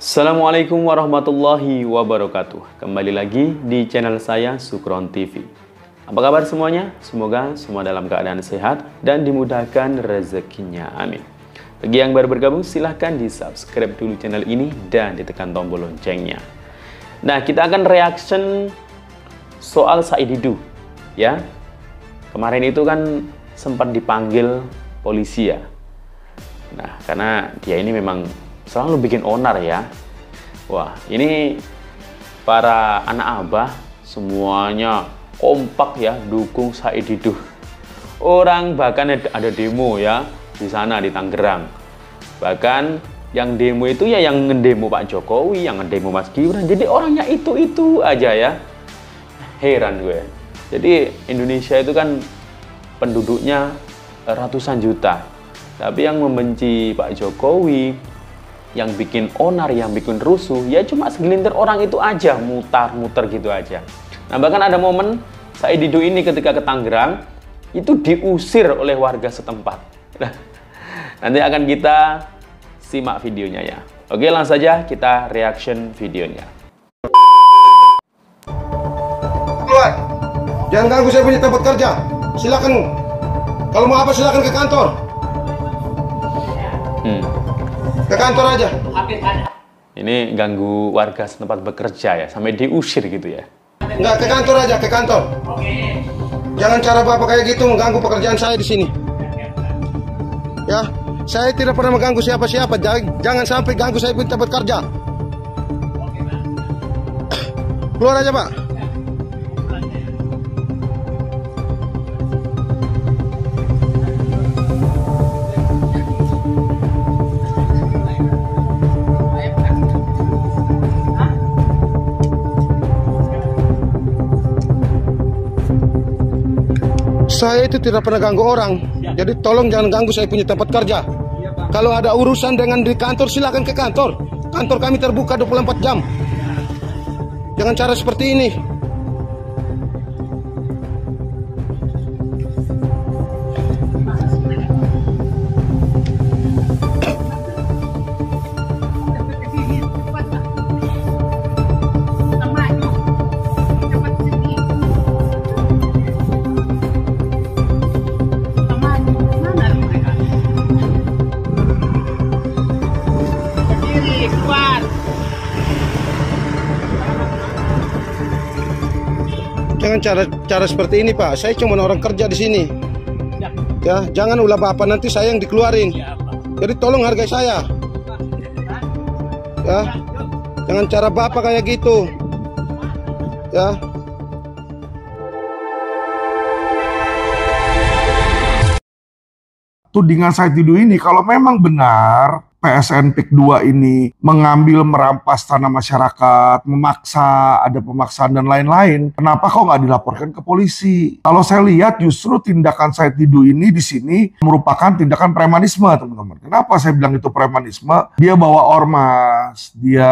Assalamualaikum warahmatullahi wabarakatuh. Kembali lagi di channel saya Sukron TV. Apa kabar semuanya? Semoga semua dalam keadaan sehat dan dimudahkan rezekinya. Amin. Bagi yang baru bergabung silahkan di subscribe dulu channel ini dan ditekan tombol loncengnya. Nah, kita akan reaction soal Said Didu ya. Kemarin itu kan sempat dipanggil polisi ya. Nah, karena dia ini memang selalu bikin onar ya. Wah, ini para anak abah semuanya kompak ya dukung Said Didu. Orang bahkan ada demo ya di sana di Tangerang. Bahkan yang demo itu ya yang ngedemo Pak Jokowi, yang ngedemo Mas Gibran. Jadi orangnya itu aja ya. Heran gue. Jadi Indonesia itu kan penduduknya ratusan juta. Tapi yang membenci Pak Jokowi, yang bikin onar, yang bikin rusuh, ya cuma segelintir orang itu aja, mutar-muter gitu aja. Nah, bahkan ada momen Said Didu ini ketika ke Tangerang, itu diusir oleh warga setempat. Nah, nanti akan kita simak videonya ya. Oke, langsung saja kita reaction videonya. Keluar! Jangan ganggu saya punya tempat kerja. Silakan. Kalau mau apa silakan ke kantor. Ke kantor aja. Ini ganggu warga setempat bekerja ya, sampai diusir gitu ya. Enggak, ke kantor aja, ke kantor. Oke. Jangan cara bapak kayak gitu mengganggu pekerjaan saya di sini. Ya, saya tidak pernah mengganggu siapa-siapa. Jangan sampai ganggu saya punya tempat kerja. Oke, Pak. Keluar aja, Pak. Saya itu tidak pernah ganggu orang. Jadi tolong jangan ganggu saya punya tempat kerja. Kalau ada urusan dengan di kantor silakan ke kantor. Kantor kami terbuka 24 jam. Jangan cara seperti ini. Jangan cara seperti ini, Pak. Saya cuma orang kerja di sini. Ya, jangan ulah bapak nanti saya yang dikeluarin. Jadi tolong hargai saya. Ya, jangan cara bapak kayak gitu. Ya. Tudingan Said Didu ini kalau memang benar PSN PIK 2 ini mengambil merampas tanah masyarakat, memaksa, ada pemaksaan dan lain-lain, kenapa kok nggak dilaporkan ke polisi? Kalau saya lihat justru tindakan Said Didu ini di sini merupakan tindakan premanisme, teman-teman. Kenapa saya bilang itu premanisme? Dia bawa ormas, dia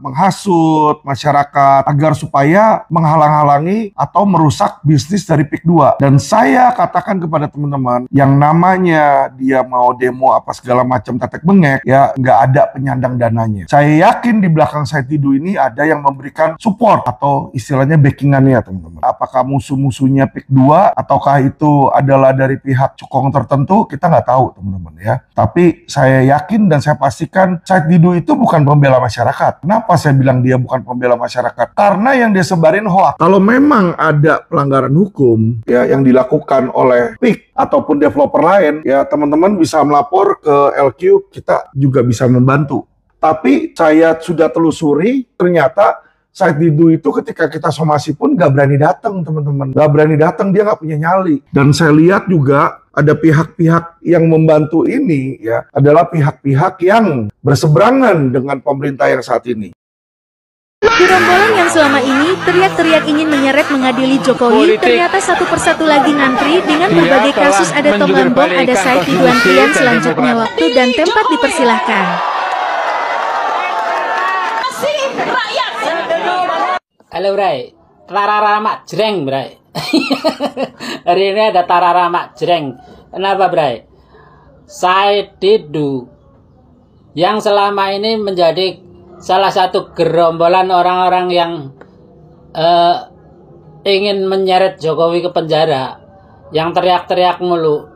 menghasut masyarakat agar supaya menghalang-halangi atau merusak bisnis dari PIK 2. Dan saya katakan kepada teman-teman, yang namanya dia mau demo apa segala macam tetek bengek, ya nggak ada penyandang dananya. Saya yakin di belakang Said Didu ini ada yang memberikan support atau istilahnya backingannya, teman-teman. Apakah musuh-musuhnya PIK 2 ataukah itu adalah dari pihak cukong tertentu, kita nggak tahu, teman-teman ya. Tapi saya yakin dan saya pastikan Said Didu itu bukan pembela masyarakat. Kenapa saya bilang dia bukan pembela masyarakat? Karena yang dia sebarin hoax. Kalau memang ada pelanggaran hukum ya yang dilakukan oleh PIK ataupun developer lain, ya teman-teman bisa melapor ke LQ, kita juga bisa membantu. Tapi saya sudah telusuri, ternyata Said Didu itu ketika kita somasi pun nggak berani datang, teman-teman. Nggak berani datang, dia nggak punya nyali. Dan saya lihat juga ada pihak-pihak yang membantu ini, ya adalah pihak-pihak yang berseberangan dengan pemerintah yang saat ini. Gerombolan yang selama ini teriak-teriak ingin menyeret mengadili Jokowi, ternyata satu persatu lagi ngantri dengan berbagai kasus. Ada Tom Lembong, ada Said Didu antrian. Selanjutnya waktu dan tempat dipersilahkan. Halo Bray, tararama jreng Bray. Hari ini ada tararama jreng. Kenapa Bray? Said Didu yang selama ini menjadi salah satu gerombolan orang-orang yang ingin menyeret Jokowi ke penjara, yang teriak-teriak mulu.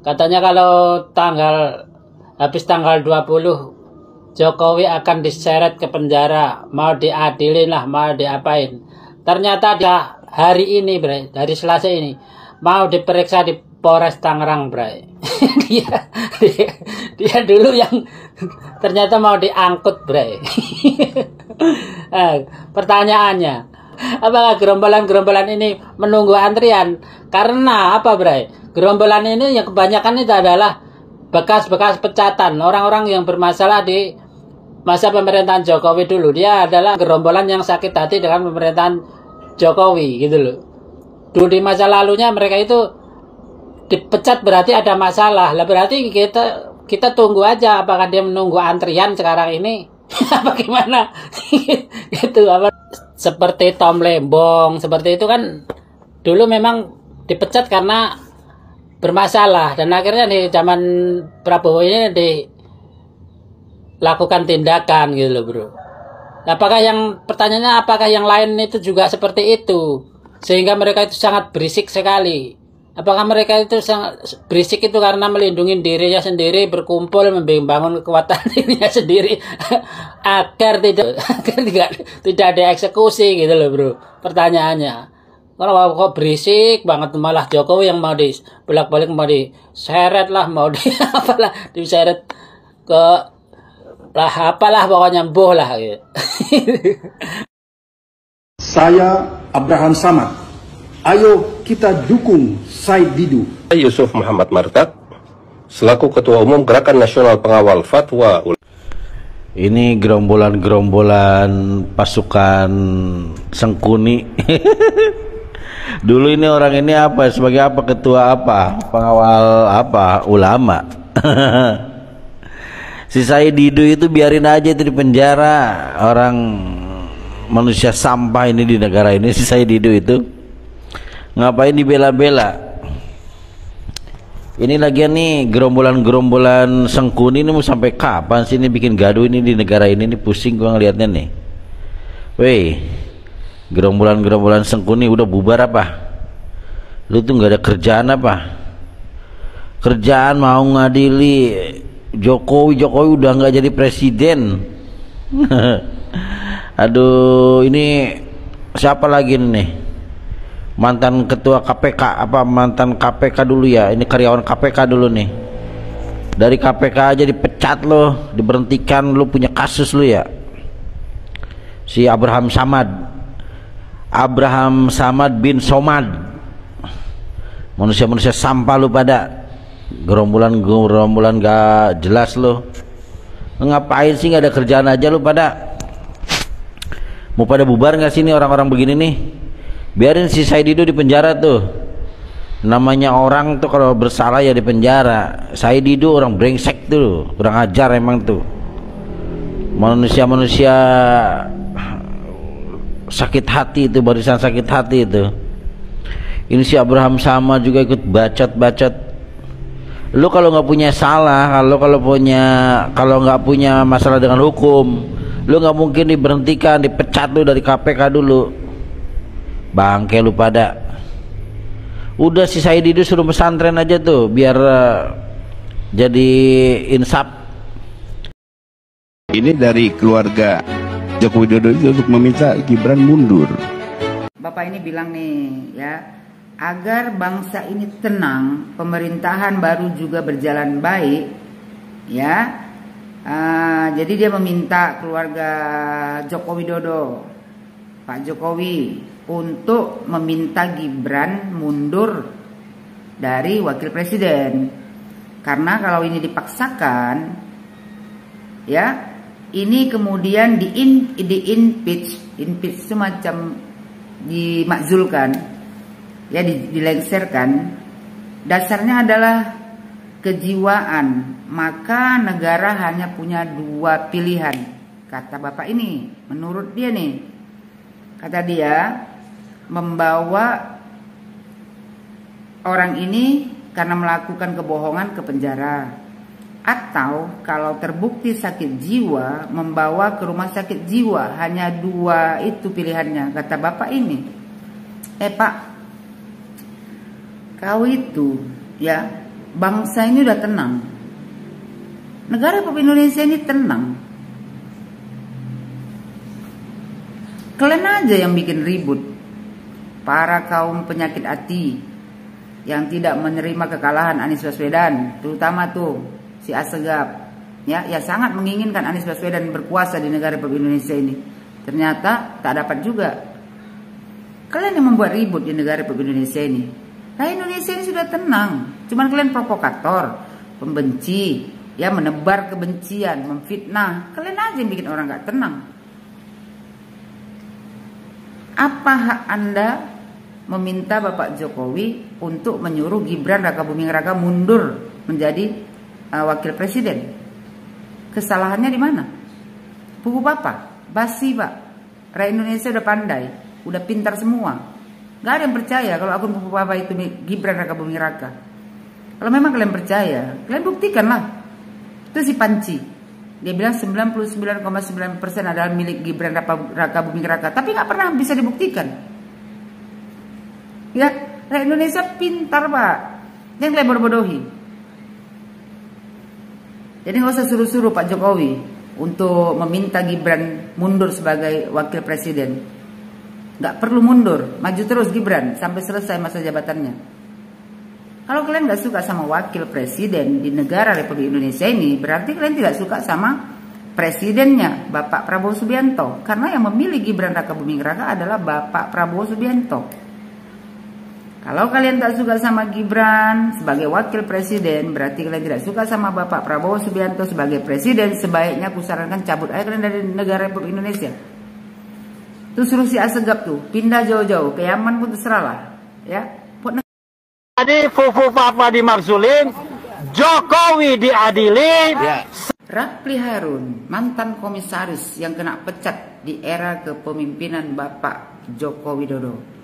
Katanya kalau habis tanggal 20 Jokowi akan diseret ke penjara, mau diadilin lah, mau diapain. Ternyata hari ini, Bray, dari Selasa ini mau diperiksa di Polres Tangerang, Bray. dia dulu yang ternyata mau diangkut, Bray. Pertanyaannya, apakah gerombolan-gerombolan ini menunggu antrian? Karena apa, Bray? Gerombolan ini yang kebanyakan itu adalah bekas-bekas pecatan, orang-orang yang bermasalah di masa pemerintahan Jokowi dulu. Dia adalah gerombolan yang sakit hati dengan pemerintahan Jokowi, gitu loh. Dulu di masa lalunya mereka itu dipecat berarti ada masalah. Lah berarti kita tunggu aja apakah dia menunggu antrian sekarang ini. Apa gimana? Gitu apa? Seperti Tom Lembong, seperti itu kan dulu memang dipecat karena bermasalah, dan akhirnya di zaman Prabowo ini dilakukan tindakan gitu loh, bro. Pertanyaannya apakah yang lain itu juga seperti itu sehingga mereka itu sangat berisik sekali? Apakah mereka itu sangat berisik itu karena melindungi dirinya sendiri, berkumpul membangun kekuatan dirinya sendiri agar tidak ada eksekusi gitu loh, bro. Pertanyaannya, kalau kok berisik banget, malah Jokowi yang mau bolak-balik mau diseret lah, mau apalah, diseret ke lah apalah, pokoknya mbuh lah gitu. Saya Abraham Samad. Ayo kita dukung Said Didu. Yusuf Muhammad Martak, selaku Ketua Umum Gerakan Nasional Pengawal Fatwa. Ini gerombolan-gerombolan pasukan Sengkuni. Dulu ini orang ini apa? Sebagai apa? Ketua apa? Pengawal apa? Ulama. Si Said Didu itu biarin aja itu di penjara. Orang manusia sampah ini di negara ini, si Said Didu itu ngapain dibela-bela? Ini lagian nih gerombolan-gerombolan Sengkuni ini mau sampai kapan sih ini bikin gaduh ini di negara ini? Nih pusing gua ngeliatnya nih. Weh, gerombolan-gerombolan Sengkuni udah bubar apa? Lu tuh nggak ada kerjaan apa? Kerjaan mau ngadili Jokowi udah nggak jadi presiden. Aduh, ini siapa lagi nih? Mantan ketua KPK apa mantan KPK dulu ya, ini karyawan KPK dulu nih, dari KPK aja dipecat lo, diberhentikan, lo punya kasus lo ya, si Abraham Samad bin Somad, manusia-manusia sampah lo pada, gerombolan gak jelas lo, ngapain sih, nggak ada kerjaan aja lo pada, mau pada bubar nggak sih nih orang-orang begini nih? Biarin si Said Didu di penjara tuh. Namanya orang tuh kalau bersalah ya di penjara. Said Didu orang brengsek tuh, kurang ajar emang tuh. Manusia-manusia sakit hati itu, barisan sakit hati itu. Ini si Abraham sama juga ikut bacot-bacot. Lu kalau nggak punya salah, kalau nggak punya masalah dengan hukum, lu nggak mungkin diberhentikan, dipecat lu dari KPK dulu. Bangke lu pada. Udah si Said Didu suruh pesantren aja tuh biar jadi insaf. Ini dari keluarga Joko Widodo itu untuk meminta Gibran mundur. Bapak ini bilang nih ya, agar bangsa ini tenang, pemerintahan baru juga berjalan baik ya. Jadi dia meminta keluarga Joko Widodo, Pak Jokowi, untuk meminta Gibran mundur dari wakil presiden. Karena kalau ini dipaksakan ya, ini kemudian impeach semacam dimakzulkan ya, dilengserkan. Dasarnya adalah kejiwaan, maka negara hanya punya dua pilihan, kata bapak ini. Menurut dia nih, kata dia, membawa orang ini karena melakukan kebohongan ke penjara, Atau kalau terbukti sakit jiwa, membawa ke rumah sakit jiwa. Hanya 2 itu pilihannya, kata bapak ini. Pak, kau itu ya, bangsa ini udah tenang. Negara Republik Indonesia ini tenang. Kalian aja yang bikin ribut. Para kaum penyakit hati yang tidak menerima kekalahan Anies Baswedan, terutama tuh si Asegaf, ya sangat menginginkan Anies Baswedan berkuasa di negara Republik Indonesia ini. Ternyata tak dapat juga. Kalian yang membuat ribut di negara Republik Indonesia ini. Nah, Indonesia ini sudah tenang. Cuman kalian provokator, pembenci, ya menebar kebencian, memfitnah. Kalian aja yang bikin orang gak tenang. Apa hak Anda meminta Bapak Jokowi untuk menyuruh Gibran Rakabuming Raka mundur menjadi wakil presiden? Kesalahannya di mana? Buku Bapak basi, Pak. Rakyat Indonesia udah pandai, udah pintar semua. Gak ada yang percaya kalau akun buku Bapak itu Gibran Rakabuming Raka. Kalau memang kalian percaya, kalian buktikanlah. Itu si Panci, dia bilang 99,9% adalah milik Gibran Rakabuming Raka, tapi gak pernah bisa dibuktikan. Ya, rakyat Indonesia pintar, Pak. Jangan kalian bodoh-bodohi. Jadi gak usah suruh-suruh Pak Jokowi untuk meminta Gibran mundur sebagai wakil presiden. Gak perlu mundur, maju terus Gibran sampai selesai masa jabatannya. Kalau kalian gak suka sama wakil presiden di negara Republik Indonesia ini, berarti kalian tidak suka sama presidennya, Bapak Prabowo Subianto. Karena yang memilih Gibran Rakabuming Raka adalah Bapak Prabowo Subianto. Kalau kalian tak suka sama Gibran sebagai wakil presiden, berarti kalian tidak suka sama Bapak Prabowo Subianto sebagai presiden. Sebaiknya kusarankan cabut aja kalian dari negara Republik Indonesia. Terus suruh si Asegaf tuh pindah jauh-jauh ke Yaman pun terserah lah, ya. Tadi fufu papa dimaksulin, Jokowi diadili. Ya. Rapli Harun, mantan komisaris yang kena pecat di era kepemimpinan Bapak Joko Widodo.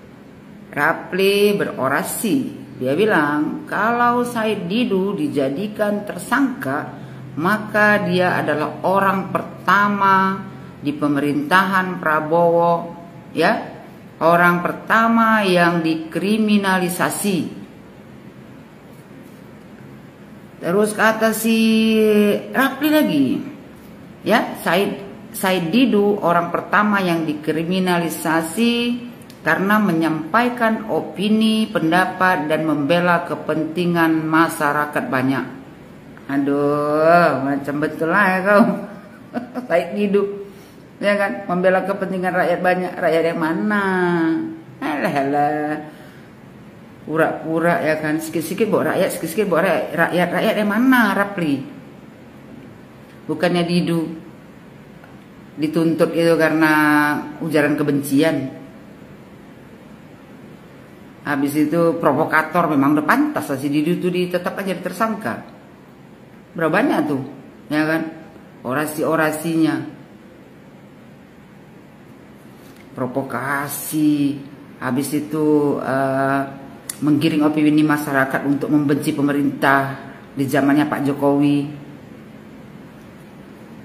Rapli berorasi, dia bilang kalau Said Didu dijadikan tersangka, maka dia adalah orang pertama di pemerintahan Prabowo, ya, orang pertama yang dikriminalisasi. Terus kata si Rapli lagi, ya, Said Didu orang pertama yang dikriminalisasi karena menyampaikan opini, pendapat, dan membela kepentingan masyarakat banyak. Aduh, macam betul lah ya kau. Said Didu, ya kan, membela kepentingan rakyat banyak. Rakyat yang mana? Alah. Pura-pura ya kan, sikit-sikit bawa rakyat, sikit-sikit bawa rakyat. Rakyat yang mana, Rapli? Bukannya Didu dituntut itu karena ujaran kebencian. Habis itu provokator, memang udah pantas lah si Didu itu tetap aja tersangka. Berapa banyak tuh, ya kan, orasi-orasinya, provokasi. Habis itu menggiring opini masyarakat untuk membenci pemerintah di zamannya Pak Jokowi,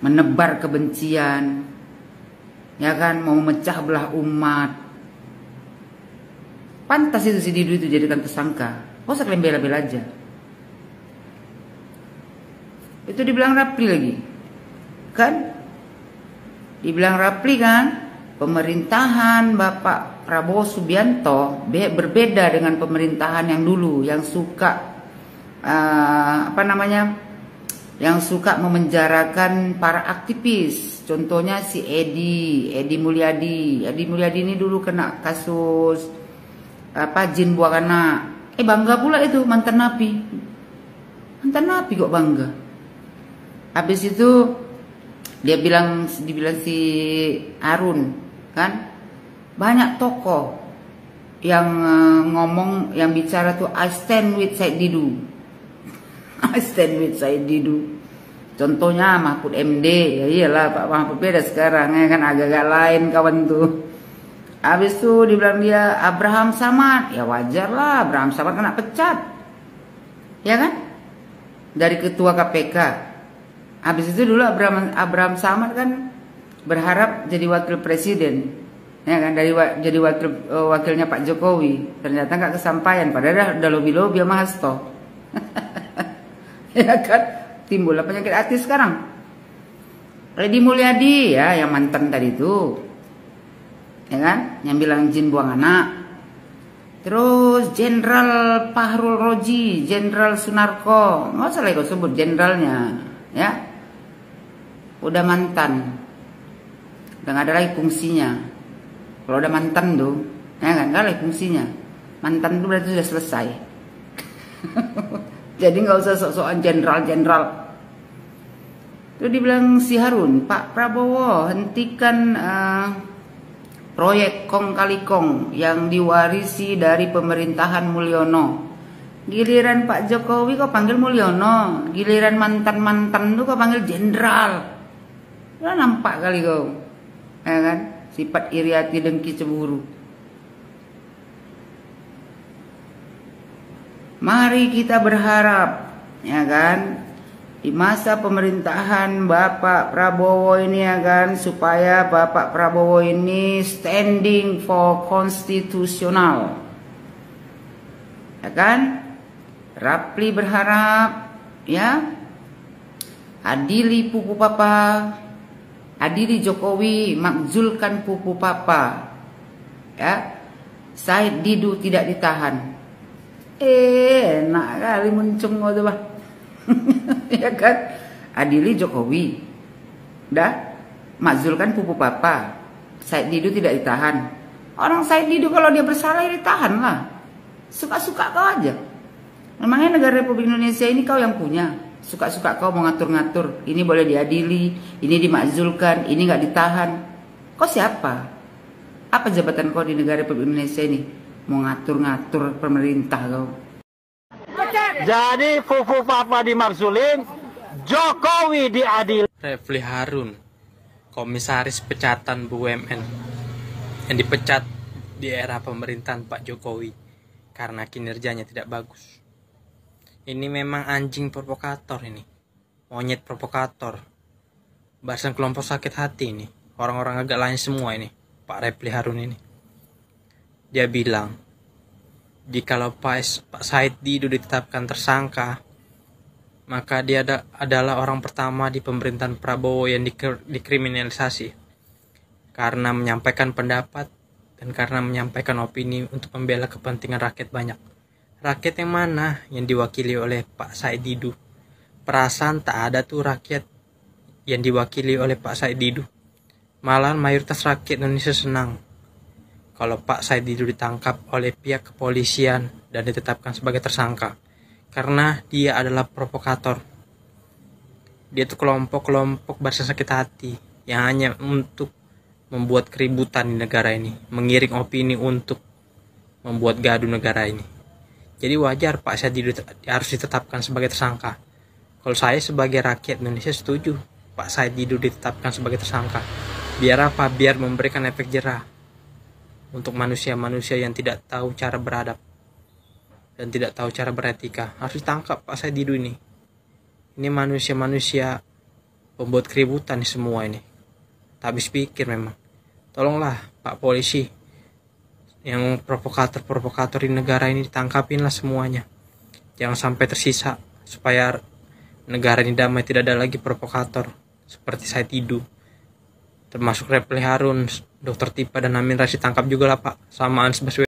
menebar kebencian, ya kan, mau memecah belah umat. Pantas itu si Didu itu jadikan tersangka. Gak usah kalian bela-bela aja. Itu dibilang Rapli lagi, kan? Dibilang Rapli kan, pemerintahan Bapak Prabowo Subianto berbeda dengan pemerintahan yang dulu, yang suka yang suka memenjarakan para aktivis. Contohnya si Edi Mulyadi. Edi Mulyadi ini dulu kena kasus jin buang anak. Bangga pula itu mantan napi kok bangga. Habis itu dibilang si Harun kan, banyak tokoh yang ngomong, yang bicara tuh I stand with Said Didu. I stand with Said Didu. Contohnya Mahfud MD, ya iyalah Pak Mahfud beda sekarang ya kan, agak-agak lain kawan tuh. Habis itu dibilang dia Abraham Samad, ya wajar lah Abraham Samad kena pecat, ya kan, dari ketua KPK. Habis itu dulu Abraham Samad kan berharap jadi wakil presiden, ya kan, jadi wakilnya Pak Jokowi. Ternyata nggak kesampaian, padahal udah lobby sama Hasto. Ya kan, timbul penyakit hati sekarang. Edi Mulyadi ya, yang mantan tadi itu, ya kan, yang bilang jin buang anak. Terus Jenderal Fahrul Roji, Jenderal Sunarko, nggak usah lagi kau sebut jenderalnya, ya, udah mantan, udah nggak ada lagi fungsinya. Kalau udah mantan tuh, ya kan, nggak ada lagi fungsinya. Mantan tuh berarti sudah selesai. Jadi nggak usah sok-sokan jenderal. Terus dibilang si Harun, Pak Prabowo hentikan proyek Kong Kali Kong yang diwarisi dari pemerintahan Mulyono. Giliran Pak Jokowi kok panggil Mulyono, giliran mantan-mantan tuh kok panggil jenderal. Udah nampak kali kau, ya kan? Sifat iri hati, dengki, cemburu. Mari kita berharap, ya kan, di masa pemerintahan Bapak Prabowo ini, ya kan, supaya Bapak Prabowo ini standing for konstitusional, ya kan. Rapli berharap, ya, adili pupu papa, adili Jokowi, makzulkan pupu papa, ya. Said Didu tidak ditahan. Enak kali muncung tuh, bah. Ya kan, adili Jokowi, dah, makzulkan pupu papa, Said Didu tidak ditahan. Orang Said Didu kalau dia bersalah ya ditahan lah, suka-suka kau aja. Memangnya negara Republik Indonesia ini kau yang punya, suka-suka kau mau ngatur-ngatur, ini boleh diadili, ini dimakzulkan, ini nggak ditahan. Kau siapa? Apa jabatan kau di negara Republik Indonesia ini? Mau ngatur-ngatur pemerintah kau. Jadi fufu papa dimakzulin, Jokowi diadili. Refli Harun, komisaris pecatan BUMN yang dipecat di era pemerintahan Pak Jokowi karena kinerjanya tidak bagus. Ini memang anjing provokator ini, monyet provokator, barisan kelompok sakit hati ini, orang-orang agak lain semua ini, Pak Refli Harun ini. Dia bilang, jikalau Pak Said Didu ditetapkan tersangka, maka dia adalah orang pertama di pemerintahan Prabowo yang dikriminalisasi karena menyampaikan pendapat dan karena menyampaikan opini untuk membela kepentingan rakyat banyak. Rakyat yang mana yang diwakili oleh Pak Said Didu? Perasaan tak ada tuh rakyat yang diwakili oleh Pak Said Didu. Malah mayoritas rakyat Indonesia senang kalau Pak Said Didu ditangkap oleh pihak kepolisian dan ditetapkan sebagai tersangka. Karena dia adalah provokator. Dia itu kelompok-kelompok barisan sakit hati yang hanya untuk membuat keributan di negara ini, mengiring opini untuk membuat gaduh negara ini. Jadi wajar Pak Said Didu harus ditetapkan sebagai tersangka. Kalau saya sebagai rakyat Indonesia setuju Pak Said Didu ditetapkan sebagai tersangka. Biar apa? Biar memberikan efek jerah untuk manusia-manusia yang tidak tahu cara beradab dan tidak tahu cara beretika. Harus ditangkap Pak Said Didu ini. Ini manusia-manusia pembuat keributan semua ini. Tak habis pikir memang. Tolonglah Pak Polisi, yang provokator-provokator di negara ini ditangkapinlah semuanya. Jangan sampai tersisa, supaya negara ini damai, tidak ada lagi provokator seperti Said Didu. Termasuk Refli Harun, Dr. Tipa dan Amin Rais ditangkap juga lah Pak, sama Anies Baswedan.